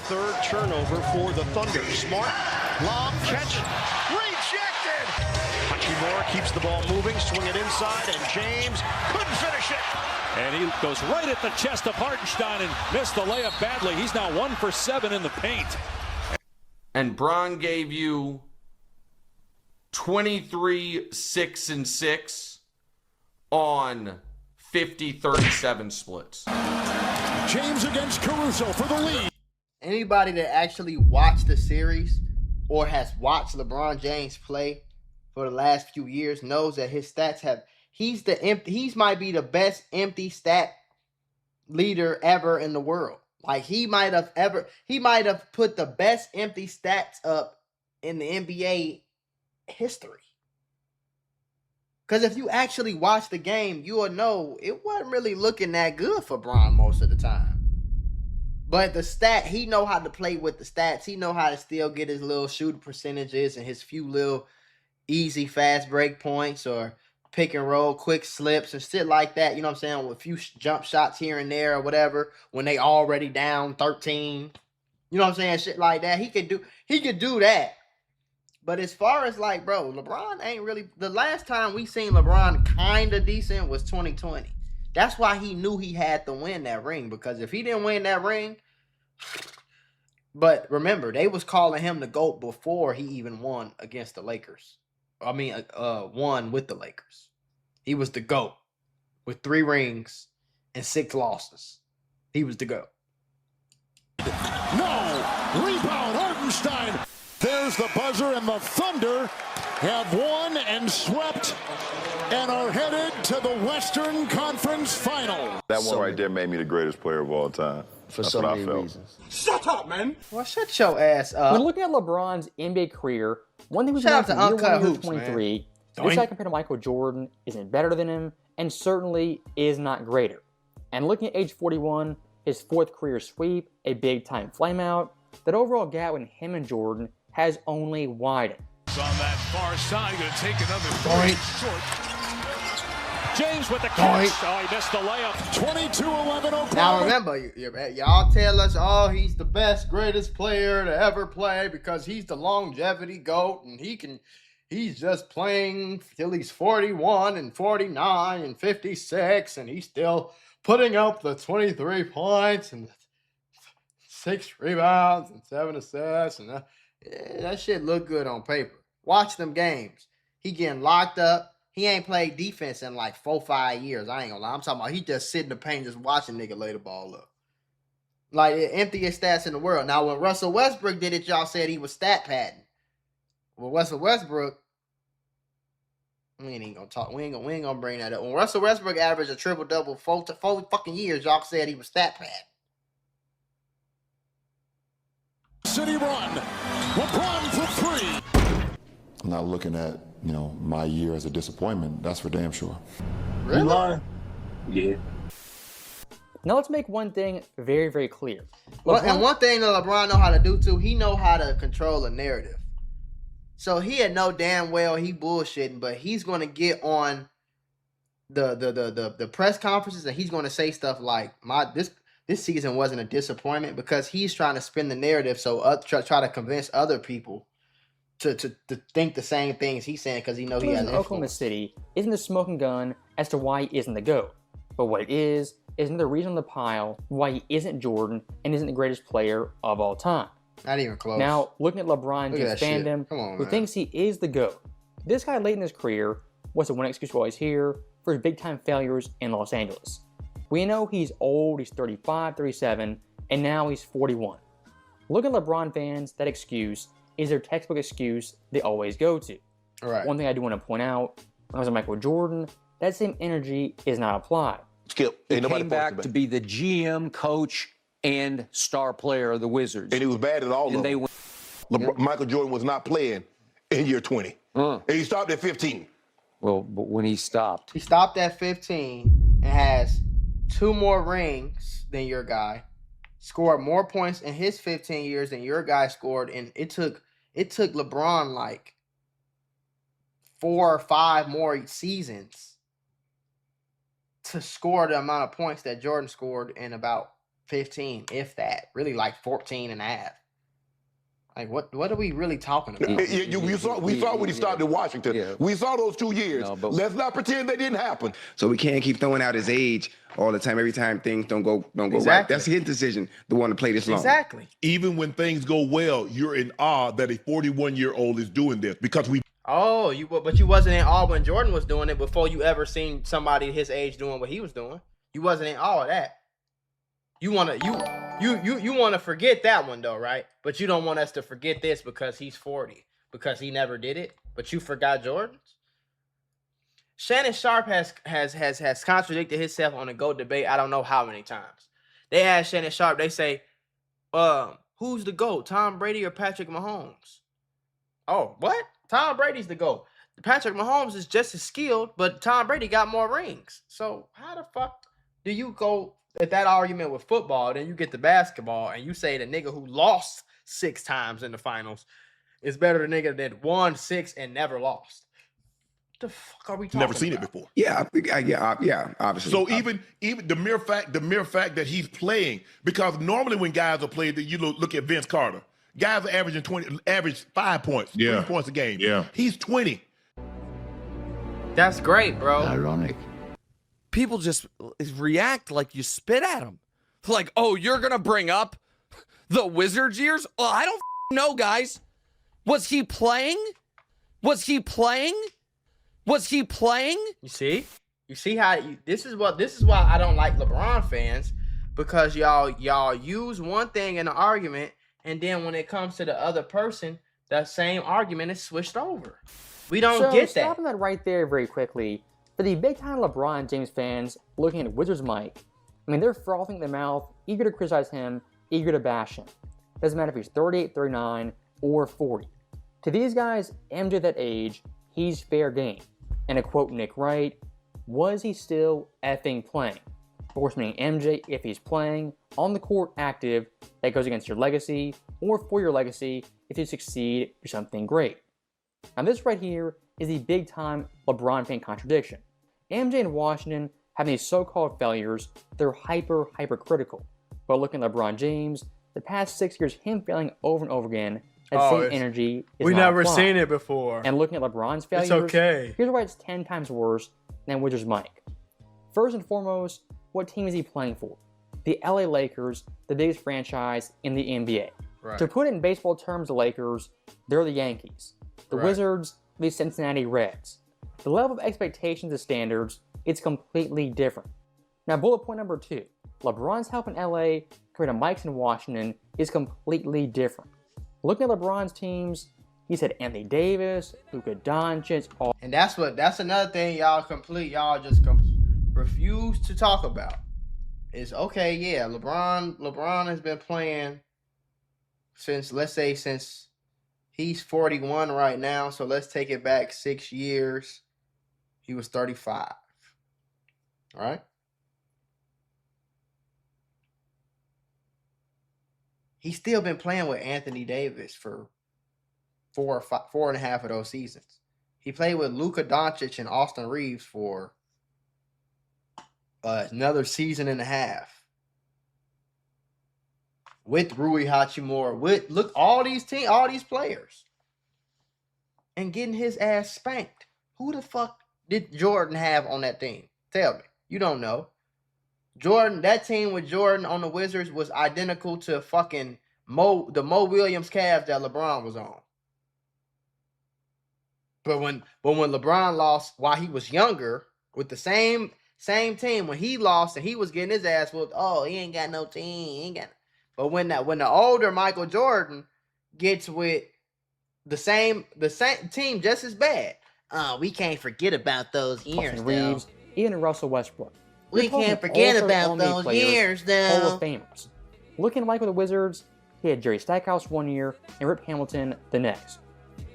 third turnover for the Thunder. Smart, lob, catch, rejected! Hachimura keeps the ball moving, swing it inside, and James couldn't finish it. And he goes right at the chest of Hartenstein and missed the layup badly. He's now 1 for 7 in the paint. And Bron gave you 23, 6, and 6 on 50-37 splits. James against Caruso for the lead. Anybody that actually watched the series or has watched LeBron James play for the last few years knows that his stats have. He's might be the best empty stat leader ever in the world. Like he might have put the best empty stats up in the NBA history. Because if you actually watch the game, you will know it wasn't really looking that good for Bron most of the time. But he know how to play with the stats. He know how to still get his little shooting percentages and his few little easy fast break points or pick and roll, quick slips and shit like that. You know what I'm saying? With a few jump shots here and there or whatever when they already down 13. You know what I'm saying? Shit like that. He could do that. But as far as like, bro, LeBron ain't really. The last time we seen LeBron kind of decent was 2020. That's why he knew he had to win that ring, because if he didn't win that ring, but remember, they was calling him the GOAT before he even won against the Lakers. I mean, won with the Lakers. He was the GOAT with 3 rings and 6 losses. He was the GOAT. No! Rebound, Hartenstein! There's the buzzer, and the Thunder have won and swept and are headed to the Western Conference Final. That one right there made me the greatest player of all time. For That's so what many I felt. reasons. Shut up, man! Well, shut your ass up. When looking at LeBron's NBA career, one thing we Shout can out to year Uncut 1, year Hoops, 23, man. this guy compared to Michael Jordan isn't better than him, and certainly is not greater. And looking at age 41, his 4th career sweep, a big-time flameout, that overall gap with him and Jordan has only widened. On that far side, going to take another 3 short. James with the catch. Oh, he missed the layup. 22-11 Oklahoma. Now remember, y'all tell us, oh, he's the best, greatest player to ever play because he's the longevity GOAT and he's just playing till he's 41 and 49 and 56 and he's still putting up the 23 points and 6 rebounds and 7 assists and that shit look good on paper. Watch them games. He getting locked up. He ain't played defense in like 4-5 years. I ain't gonna lie. I'm talking about he just sit in the paint just watching nigga lay the ball up. Like the emptiest stats in the world. Now when Russell Westbrook did it, y'all said he was stat padding. Well, Russell Westbrook, we ain't gonna talk. We ain't gonna bring that up. When Russell Westbrook averaged a triple double 4 fucking years, y'all said he was stat padding. City run. LeBron for 3. I'm not looking at, my year as a disappointment. That's for damn sure. Really? Lying? Yeah. Now let's make one thing very, very clear. Well, and one thing that LeBron know how to do too, he know how to control a narrative. So he had know damn well he bullshitting, but he's gonna get on the press conferences and he's gonna say stuff like this season wasn't a disappointment because he's trying to spin the narrative so try to convince other people to think the same things he's saying because he know he has influence. Oklahoma City isn't the smoking gun as to why he isn't the GOAT. But what it is another reason on the pile why he isn't Jordan and isn't the greatest player of all time. Not even close. Now, looking at LeBron Look at James that shit. fandom, Come on, who man. thinks he is the GOAT. This guy late in his career was the one excuse while he's here for his big-time failures in Los Angeles. We know he's old, he's 35, 37, and now he's 41. Look at LeBron fans, that excuse is their textbook excuse they always go to. All right. One thing I do want to point out, when I was with Michael Jordan, that same energy is not applied. Skip. He Ain't nobody came supposed back to be the GM, coach, and star player of the Wizards. And he was bad at all And of they them. went. Michael Jordan was not playing in year 20. And he stopped at 15. Well, but when he stopped, He stopped at 15 and has 2 more rings than your guy. Scored more points in his 15 years than your guy scored, and it took LeBron like 4 or 5 more seasons to score the amount of points that Jordan scored in about 15, if that. Really like 14 and a half. Like, what are we really talking about? We saw when he started in Washington. Yeah. We saw those 2 years. No, but- Let's not pretend they didn't happen. So we can't keep throwing out his age all the time. Every time things don't go right. Exactly. That's his decision to want to play this long. Exactly. Even when things go well, you're in awe that a 41-year-old is doing this because we. Oh, but you wasn't in awe when Jordan was doing it before you ever seen somebody his age doing what he was doing. You wasn't in awe of that. You wanna forget that one though, right? But you don't want us to forget this because he's 40, because he never did it. But you forgot Jordan's. Shannon Sharp has contradicted himself on the GOAT debate. I don't know how many times. They asked Shannon Sharp. They say, "Who's the GOAT, Tom Brady or Patrick Mahomes?" Oh, what? Tom Brady's the GOAT. Patrick Mahomes is just as skilled, but Tom Brady got more rings. So how the fuck do you go at that argument with football, then you get to basketball, and you say the nigga who lost 6 times in the finals is better than the nigga that won 6 and never lost? What the fuck are we talking about? Never seen it before. Yeah, obviously. So even the mere fact that he's playing, because normally when guys are playing, you look at Vince Carter. Guys are average 5 points, 3 points a game. Yeah. He's 20. That's great, bro. Ironic. People just react like you spit at them. Like, oh, you're going to bring up the Wizards years? Well, I don't know, guys. Was he playing? Was he playing? Was he playing? You see how this is why I don't like LeBron fans, because y'all use one thing in an argument, and then when it comes to the other person, that same argument is switched over. We don't get that. Stopping that right there very quickly. For the big-time LeBron James fans looking at Wizards Mike, I mean, they're frothing at the mouth, eager to criticize him, eager to bash him. Doesn't matter if he's 38, 39, or 40. To these guys, MJ at that age, he's fair game. And to quote Nick Wright, was he still effing playing? Of course, meaning MJ, if he's playing, on the court active, that goes against your legacy, or for your legacy, if you succeed, you're something great. Now this right here is the big-time LeBron fan contradiction. MJ in Washington having these so-called failures, they're hypercritical. But looking at LeBron James, the past 6 years, him failing over and over again, that same energy is we not never applied. seen it before. And looking at LeBron's failures, It's okay. Here's why it's 10 times worse than Wizards Mike. First and foremost, what team is he playing for? The LA Lakers, the biggest franchise in the NBA. Right. To put it in baseball terms, the Lakers, they're the Yankees. The Right. Wizards, the Cincinnati Reds. The level of expectations and standards, it's completely different. Now, bullet point number 2. LeBron's help in LA compared to Mike's in Washington is completely different. Looking at LeBron's teams, he's had Anthony Davis, Luka Doncic, all. And that's another thing y'all just refuse to talk about. Is okay, yeah, LeBron has been playing since he's 41 right now, so let's take it back 6 years. He was 35. All right? He's still been playing with Anthony Davis for 4.5 of those seasons. He played with Luka Doncic and Austin Reeves for another season and a half. With Rui Hachimura, all these players, and getting his ass spanked. Who the fuck did Jordan have on that team? Tell me. You don't know. Jordan, that team with Jordan on the Wizards was identical to fucking the Mo Williams Cavs that LeBron was on. But when LeBron lost while he was younger with the same team, when he lost and he was getting his ass whooped, oh, he ain't got no team, But when the older Michael Jordan gets with the same team just as bad, we can't forget about those years, Austin Reeves, even Russell Westbrook. We can't forget about those years, though. Hall of Famers. Looking like with the Wizards, he had Jerry Stackhouse one year and Rip Hamilton the next.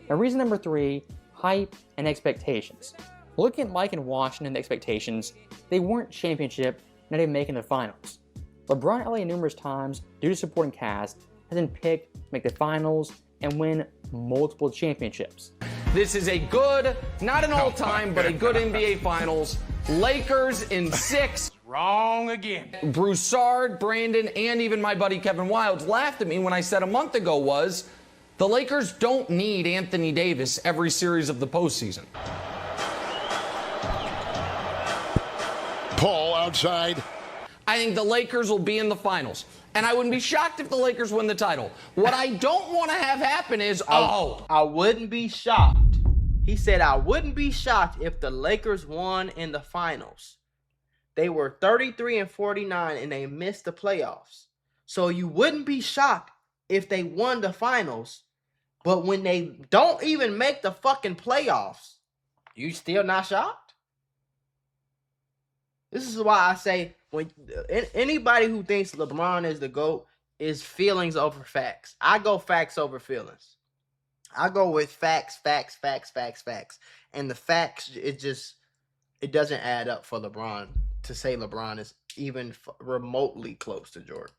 Now, reason number 3, hype and expectations. Looking at Mike in Washington, the expectations, they weren't championship, not even making the finals. LeBron LA numerous times, due to supporting cast, has been picked to make the finals and win multiple championships. This is a good, not an all-time, but a good NBA Finals. Lakers in 6. Wrong again. Broussard, Brandon, and even my buddy Kevin Wildes laughed at me when I said a month ago was the Lakers don't need Anthony Davis every series of the postseason. Paul outside. I think the Lakers will be in the finals. And I wouldn't be shocked if the Lakers win the title. What I don't want to have happen is, I wouldn't be shocked. He said, I wouldn't be shocked if the Lakers won in the finals. They were 33-49 and they missed the playoffs. So you wouldn't be shocked if they won the finals. But when they don't even make the fucking playoffs, you still not shocked? This is why I say, when anybody who thinks LeBron is the GOAT is feelings over facts. I go facts over feelings. I go with facts. And the facts, it doesn't add up for LeBron to say LeBron is even remotely close to Jordan.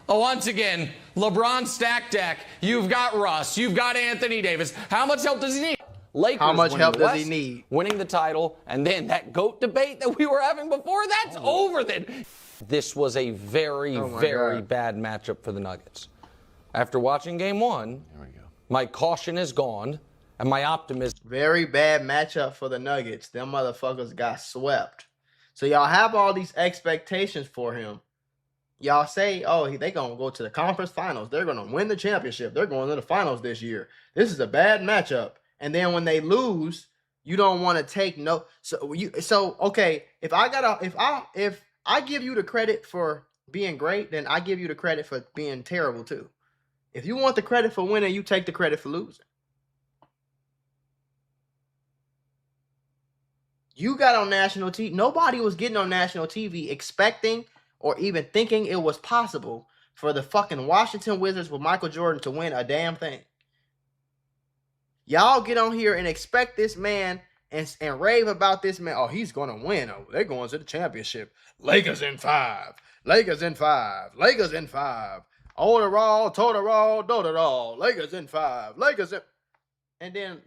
Oh, once again, LeBron stack deck. You've got Russ. You've got Anthony Davis. How much help does he need? Lakers. How much help does he West, need? Winning the title, and then that GOAT debate that we were having before, that's over then. This was a very bad matchup for the Nuggets. After watching game one, my caution is gone, and my optimism. Very bad matchup for the Nuggets. Them motherfuckers got swept. So y'all have all these expectations for him. Y'all say, oh, they going to go to the conference finals. They're going to win the championship. They're going to the finals this year. This is a bad matchup. And then when they lose, you don't want to take no. So okay, if I give you the credit for being great, then I give you the credit for being terrible too. If you want the credit for winning, you take the credit for losing. You got on national TV. Nobody was getting on national TV expecting or even thinking it was possible for the fucking Washington Wizards with Michael Jordan to win a damn thing. Y'all get on here and expect this man and rave about this man. Oh, he's going to win. Oh, they're going to the championship. Lakers in 5. Lakers in 5. Lakers in 5. Overall, total, do-da-all. Lakers in 5. Lakers in... And then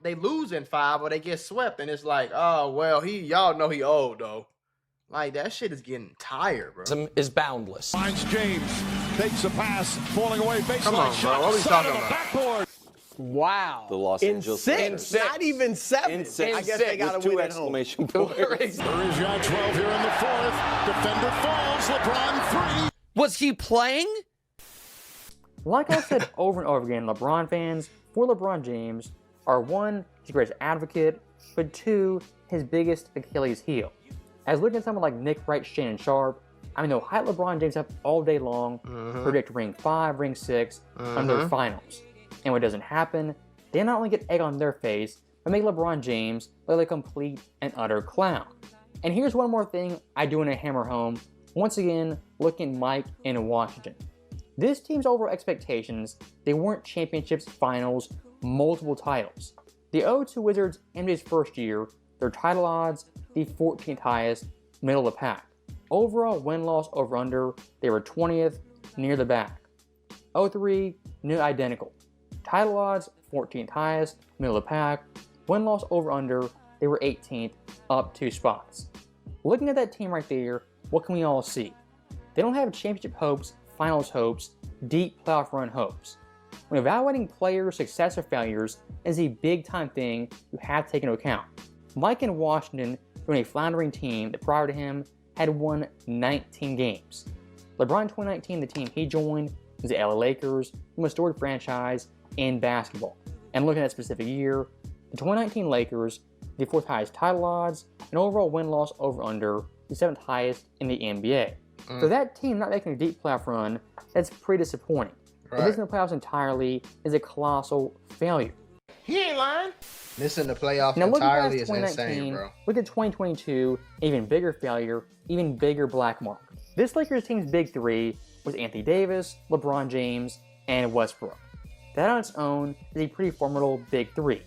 they lose in 5 or they get swept. And it's like, oh, well, y'all know he old, though. Like, that shit is getting tired, bro. Is boundless. Finds James. Takes a pass. Falling away. Baseline Come on, shot. bro. What are we talking about? Backboard. Wow. The Los Angeles Lakers. Not even 7. In 6. I guess they got to win at home. Exclamation points. Murray's got 12 here in the fourth. Defender falls. LeBron 3. Was he playing? Like I said over and over again, LeBron fans, for LeBron James, are 1, his greatest advocate, but 2, his biggest Achilles heel. As looking at someone like Nick Wright, Shannon Sharp, I mean, they'll hype LeBron James up all day long, predict ring 5, ring 6, under finals. And when it doesn't happen, they not only get egg on their face, but make LeBron James look like a complete and utter clown. And here's one more thing I do want to hammer home, once again, looking at Mike in Washington. This team's overall expectations, they weren't championships, finals, multiple titles. The 0-2 Wizards ended his first year, their title odds, the 14th highest, middle of the pack. Overall win-loss over-under, they were 20th, near the back. 0-3, near identical. Title odds, 14th highest, middle of the pack. Win-loss over-under, they were 18th, up 2 spots. Looking at that team right there, what can we all see? They don't have championship hopes, finals hopes, deep playoff run hopes. When evaluating players' success or failures is a big-time thing you have to take into account. Mike in Washington joined a floundering team that prior to him had won 19 games. LeBron in 2019, the team he joined, was the LA Lakers, the most storied franchise in basketball. And looking at that specific year, the 2019 Lakers, the 4th highest title odds, and overall win-loss over-under, the 7th highest in the NBA. For that team not making a deep playoff run, that's pretty disappointing. But missing the playoffs entirely is a colossal failure. He ain't lying. Missing the playoffs now, entirely is insane, bro. Look at 2022, even bigger failure, even bigger black mark. This Lakers team's big 3 was Anthony Davis, LeBron James, and Westbrook. That on its own is a pretty formidable big 3.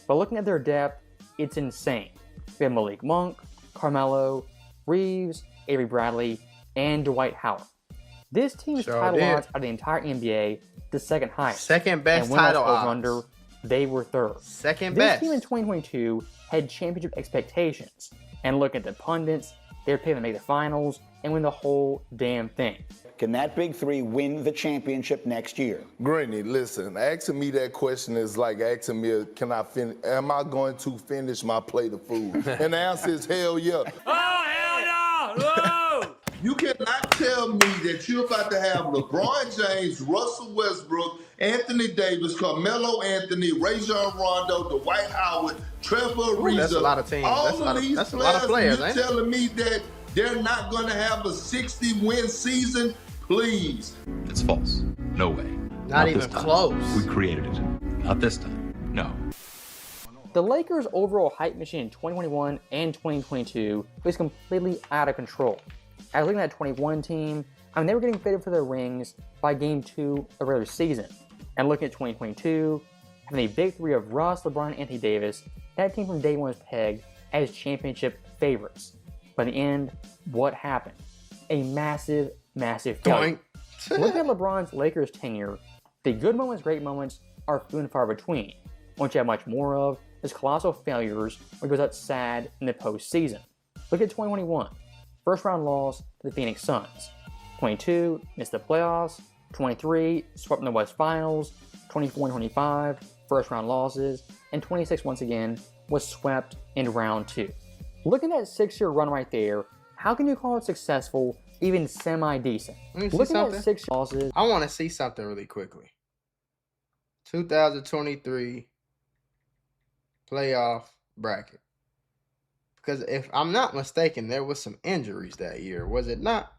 But looking at their depth, it's insane. We have Malik Monk, Carmelo, Reeves, Avery Bradley, and Dwight Howard. This team's title odds out of the entire NBA, the 2nd highest. Second best and title odds. Over-under, they were 3rd. Second best. This team in 2022 had championship expectations. And look at the pundits, They're paying to make the finals and win the whole damn thing. Can that big three win the championship next year? Granny, listen, asking me that question is like asking me, am I going to finish my plate of food? And the answer is hell yeah. Oh, hell no! Whoa! You cannot tell me that you're about to have LeBron James, Russell Westbrook, Anthony Davis, Carmelo Anthony, Rajon Rondo, Dwight Howard, Trevor Ariza. That's a lot of teams. That's a lot of players. You're telling me that they're not going to have a 60-win season? Please. It's false. No way. Not even close. We created it. Not this time. No. The Lakers' overall hype machine in 2021 and 2022 was completely out of control. I was looking at that 21 team, I mean, they were getting fitted for their rings by game 2 of the regular season. And looking at 2022, having a big three of Russ, LeBron, and Anthony Davis, that team from day one was pegged as championship favorites. But in the end, what happened? A massive failure. Looking at LeBron's Lakers tenure, the good moments, great moments are few and far between. What you have much more of is colossal failures where he goes out sad in the postseason. Look at 2021. First round loss to the Phoenix Suns. 22, missed the playoffs. 23, swept in the West Finals. 24 and 25, first round losses. And 26, once again, was swept in round 2. Looking at that 6-year run right there, how can you call it successful, even semi-decent? Looking at 6 losses. I want to see something really quickly. 2023 playoff bracket. Because if I'm not mistaken, there was some injuries that year, was it not?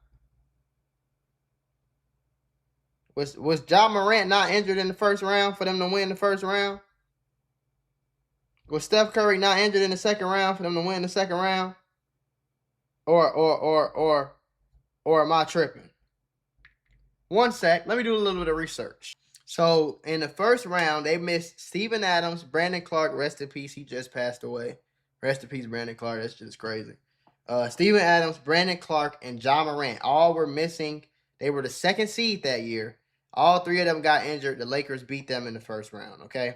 Was Ja Morant not injured in the first round for them to win the first round? Was Steph Curry not injured in the second round for them to win the second round? Or am I tripping? One sec, let me do a little bit of research. So in the first round, they missed Steven Adams, Brandon Clark, rest in peace, he just passed away. Rest in peace, Brandon Clark, that's just crazy. Steven Adams, Brandon Clark, and Ja Morant all were missing. They were the second seed that year. All 3 of them got injured. The Lakers beat them in the first round, okay?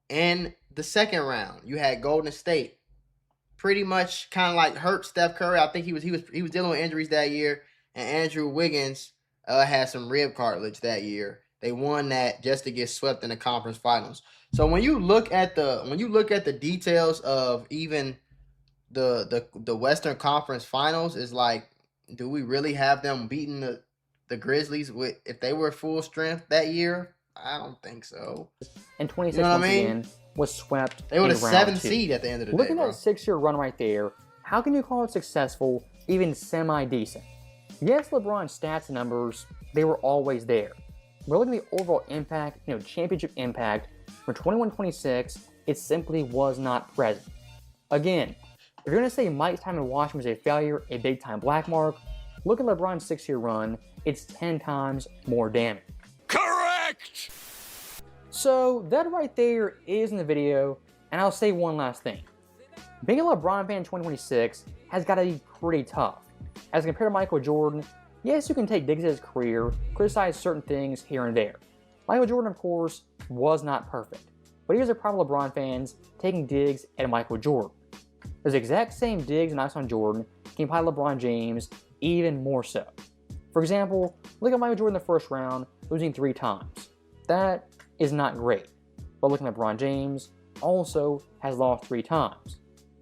In the second round, you had Golden State. Pretty much kind of like hurt Steph Curry. I think he was dealing with injuries that year. And Andrew Wiggins had some rib cartilage that year. They won that just to get swept in the conference finals. So when you look at the details of even the Western Conference Finals, is like, do we really have them beating the Grizzlies with if they were full strength that year? I don't think so. And 26 once again was swept. They were the 7th 2. seed at the end of the Looking day. Looking at that 6-year run right there, how can you call it successful, even semi-decent? Yes, LeBron's stats and numbers, they were always there. But looking at the overall impact, championship impact for 21-26, it simply was not present. Again, if you're going to say Mike's time in Washington was a failure, a big-time black mark, look at LeBron's 6-year run, it's 10 times more damning. Correct! So that right there is in the video, and I'll say one last thing. Being a LeBron fan in 2026 has got to be pretty tough. As compared to Michael Jordan, yes, you can take digs at his career, criticize certain things here and there. Michael Jordan, of course, was not perfect. But here's a problem with LeBron fans taking digs at Michael Jordan. Those exact same digs and knocks on Jordan can apply to LeBron James even more so. For example, look at Michael Jordan in the first round, losing 3 times. That is not great. But looking at LeBron James, also has lost 3 times.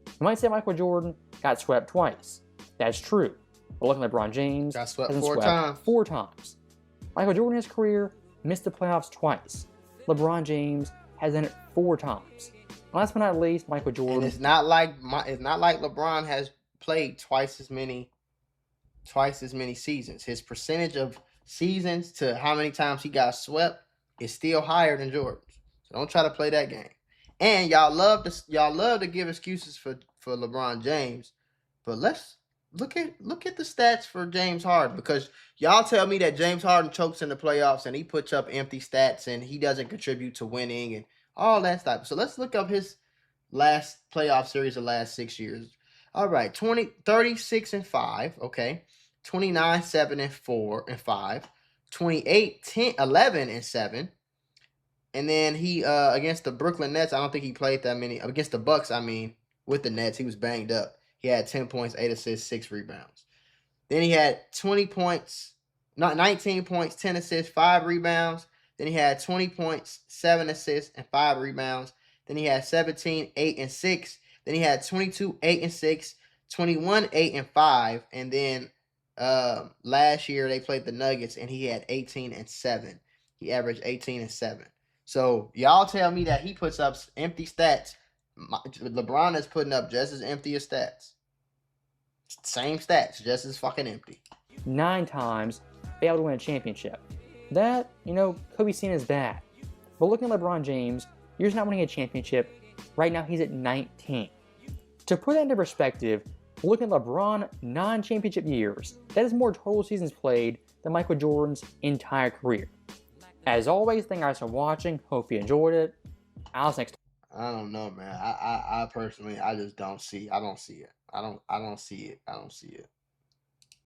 You might say Michael Jordan got swept twice. That's true. But looking at LeBron James, got swept hasn't 4 swept times. 4 times. Michael Jordan in his career missed the playoffs twice. LeBron James has done it 4 times. Last but not least, Michael Jordan. And it's not like LeBron has played twice as many seasons. His percentage of seasons to how many times he got swept is still higher than Jordan's. So don't try to play that game. And y'all love to give excuses for LeBron James, but let's look at the stats for James Harden, because y'all tell me that James Harden chokes in the playoffs and he puts up empty stats and he doesn't contribute to winning and all that stuff. So let's look up his last playoff series the last 6 years. All right, 36-5, okay. 29-7-4-5, 28-11-7. And then he against the Brooklyn Nets, I don't think he played that many. Against the Bucks, I mean, with the Nets, he was banged up. He had 10 points, 8 assists, 6 rebounds. Then he had 19 points, 10 assists, 5 rebounds. Then he had 20 points, 7 assists, and 5 rebounds. Then he had 17, 8, and 6. Then he had 22, 8, and 6, 21, 8, and 5. And then last year they played the Nuggets, and he had 18 and 7. He averaged 18 and 7. So y'all tell me that he puts up empty stats. LeBron is putting up just as empty as stats. Same stats, just as fucking empty. 9 times, failed to win a championship. That, could be seen as bad. But looking at LeBron James, he's not winning a championship. Right now, he's at 19. To put that into perspective, looking at LeBron non-championship years, that is more total seasons played than Michael Jordan's entire career. As always, thank you guys for watching. Hope you enjoyed it. I'll see you next time. I don't know, man. I personally, I just don't see. I don't see it. I don't see it.